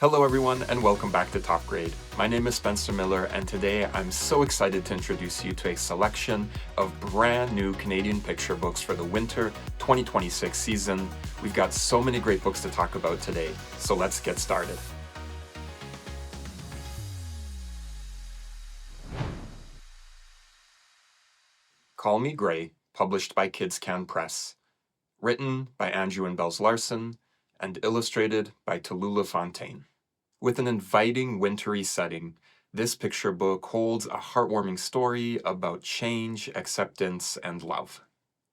Hello everyone and welcome back to Top Grade. My name is Spencer Miller and today I'm so excited to introduce you to a selection of brand new Canadian picture books for the winter 2026 season. We've got so many great books to talk about today, so let's get started. Call Me Gray, published by Kids Can Press, written by Andrew and Bells Larson, and illustrated by Tallulah Fontaine. With an inviting, wintry setting, this picture book holds a heartwarming story about change, acceptance, and love.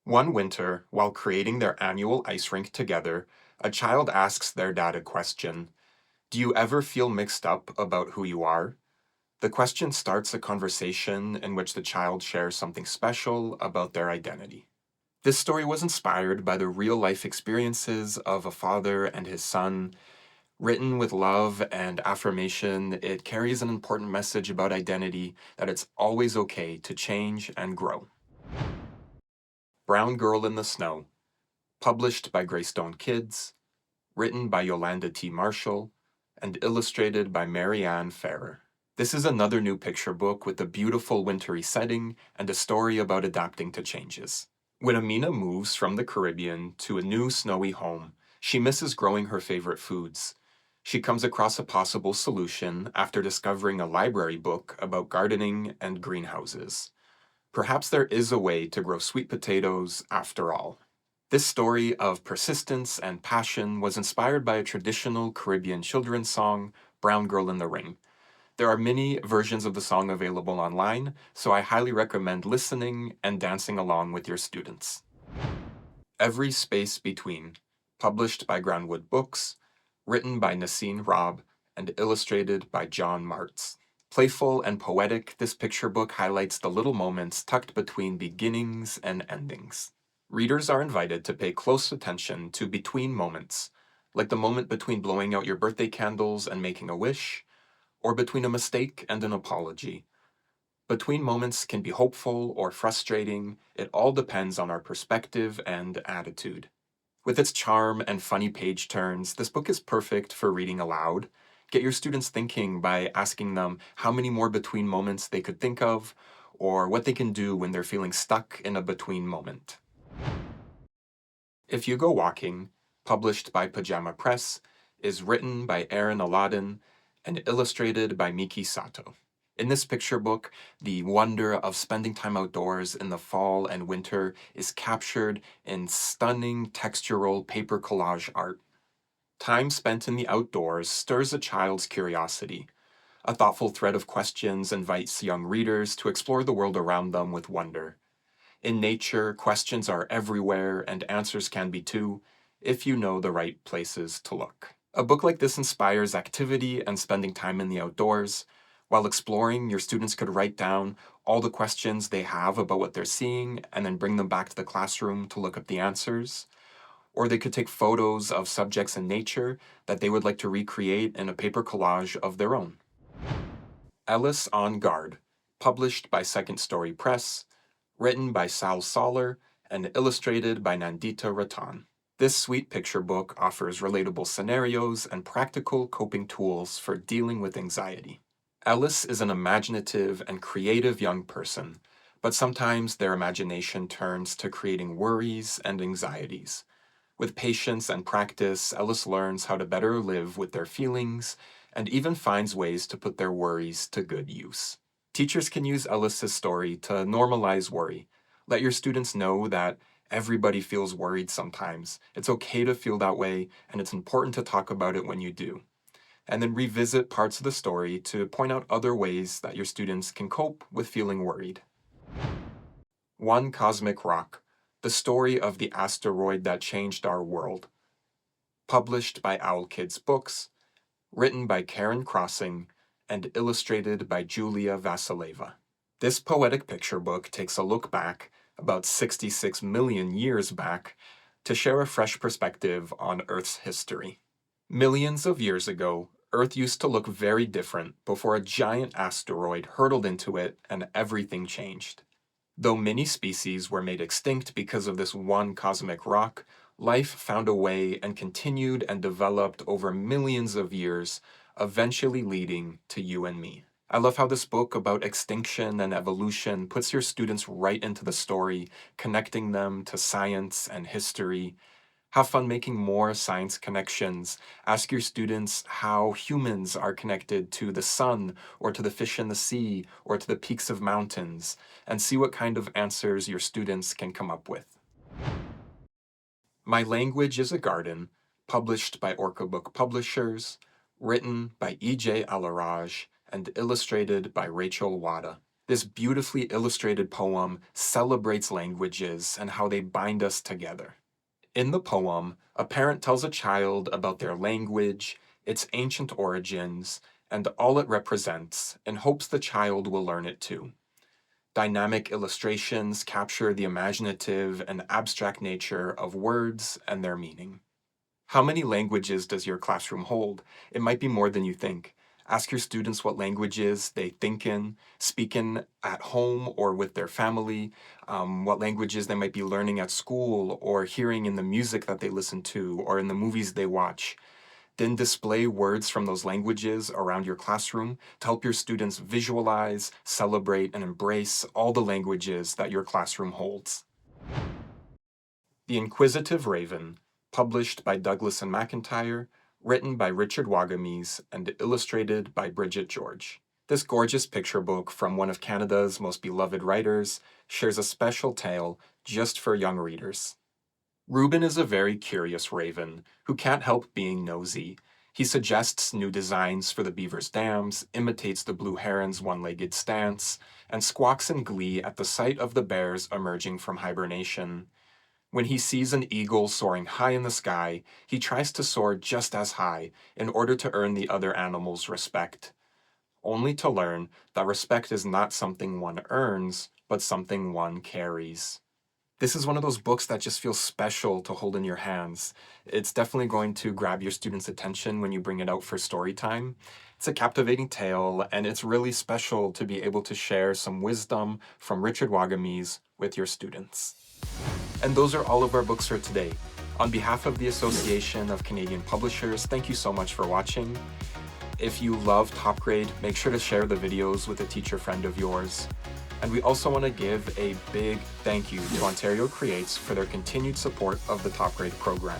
One winter, while creating their annual ice rink together, a child asks their dad a question. Do you ever feel mixed up about who you are? The question starts a conversation in which the child shares something special about their identity. This story was inspired by the real-life experiences of a father and his son. Written with love and affirmation, it carries an important message about identity, that it's always okay to change and grow. Brown Girl in the Snow, published by Greystone Kids, written by Yolanda T. Marshall, and illustrated by Marianne Farrer. This is another new picture book with a beautiful wintry setting and a story about adapting to changes. When Amina moves from the Caribbean to a new snowy home, she misses growing her favorite foods. She comes across a possible solution after discovering a library book about gardening and greenhouses. Perhaps there is a way to grow sweet potatoes after all. This story of persistence and passion was inspired by a traditional Caribbean children's song, Brown Girl in the Ring. There are many versions of the song available online, so I highly recommend listening and dancing along with your students. Every Space Between, published by Groundwood Books, written by Nassine Robb, and illustrated by John Martz. Playful and poetic, this picture book highlights the little moments tucked between beginnings and endings. Readers are invited to pay close attention to between moments, like the moment between blowing out your birthday candles and making a wish, or between a mistake and an apology. Between moments can be hopeful or frustrating. It all depends on our perspective and attitude. With its charm and funny page turns, this book is perfect for reading aloud. Get your students thinking by asking them how many more between moments they could think of, or what they can do when they're feeling stuck in a between moment. If You Go Walking, published by Pajama Press, is written by Aaron Aladdin and illustrated by Miki Sato. In this picture book, the wonder of spending time outdoors in the fall and winter is captured in stunning textural paper collage art. Time spent in the outdoors stirs a child's curiosity. A thoughtful thread of questions invites young readers to explore the world around them with wonder. In nature, questions are everywhere and answers can be too, if you know the right places to look. A book like this inspires activity and spending time in the outdoors. While exploring, your students could write down all the questions they have about what they're seeing and then bring them back to the classroom to look up the answers. Or they could take photos of subjects in nature that they would like to recreate in a paper collage of their own. Ellis on Guard, published by Second Story Press, written by Sal Soller, and illustrated by Nandita Ratan. This sweet picture book offers relatable scenarios and practical coping tools for dealing with anxiety. Ellis is an imaginative and creative young person, but sometimes their imagination turns to creating worries and anxieties. With patience and practice, Ellis learns how to better live with their feelings and even finds ways to put their worries to good use. Teachers can use Ellis's story to normalize worry. Let your students know that everybody feels worried sometimes. It's okay to feel that way, and it's important to talk about it when you do. And then revisit parts of the story to point out other ways that your students can cope with feeling worried. One Cosmic Rock, the story of the asteroid that changed our world. Published by Owl Kids Books, written by Karen Crossing, and illustrated by Julia Vasileva. This poetic picture book takes a look back, about 66 million years back, to share a fresh perspective on Earth's history. Millions of years ago, Earth used to look very different before a giant asteroid hurtled into it and everything changed. Though many species were made extinct because of this one cosmic rock, life found a way and continued and developed over millions of years, eventually leading to you and me. I love how this book about extinction and evolution puts your students right into the story, connecting them to science and history. Have fun making more science connections. Ask your students how humans are connected to the sun, or to the fish in the sea, or to the peaks of mountains, and see what kind of answers your students can come up with. My Language is a Garden, published by Orca Book Publishers, written by E.J. Alaraj, and illustrated by Rachel Wada. This beautifully illustrated poem celebrates languages and how they bind us together. In the poem, a parent tells a child about their language, its ancient origins, and all it represents, in hopes the child will learn it too. Dynamic illustrations capture the imaginative and abstract nature of words and their meaning. How many languages does your classroom hold? It might be more than you think. Ask your students what languages they think in, speak in at home or with their family, what languages they might be learning at school or hearing in the music that they listen to or in the movies they watch. Then display words from those languages around your classroom to help your students visualize, celebrate, and embrace all the languages that your classroom holds. The Inquisitive Raven, published by Douglas and McIntyre, written by Richard Wagamese, and illustrated by Bridget George. This gorgeous picture book from one of Canada's most beloved writers shares a special tale just for young readers. Reuben is a very curious raven who can't help being nosy. He suggests new designs for the beaver's dams, imitates the blue heron's one-legged stance, and squawks in glee at the sight of the bears emerging from hibernation. When he sees an eagle soaring high in the sky, he tries to soar just as high in order to earn the other animals' respect, only to learn that respect is not something one earns, but something one carries. This is one of those books that just feels special to hold in your hands. It's definitely going to grab your students' attention when you bring it out for story time. It's a captivating tale, and it's really special to be able to share some wisdom from Richard Wagamese with your students. And those are all of our books for today. On behalf of the Association of Canadian Publishers, thank you so much for watching. If you love Top Grade, make sure to share the videos with a teacher friend of yours. And we also want to give a big thank you to Ontario Creates for their continued support of the Top Grade program.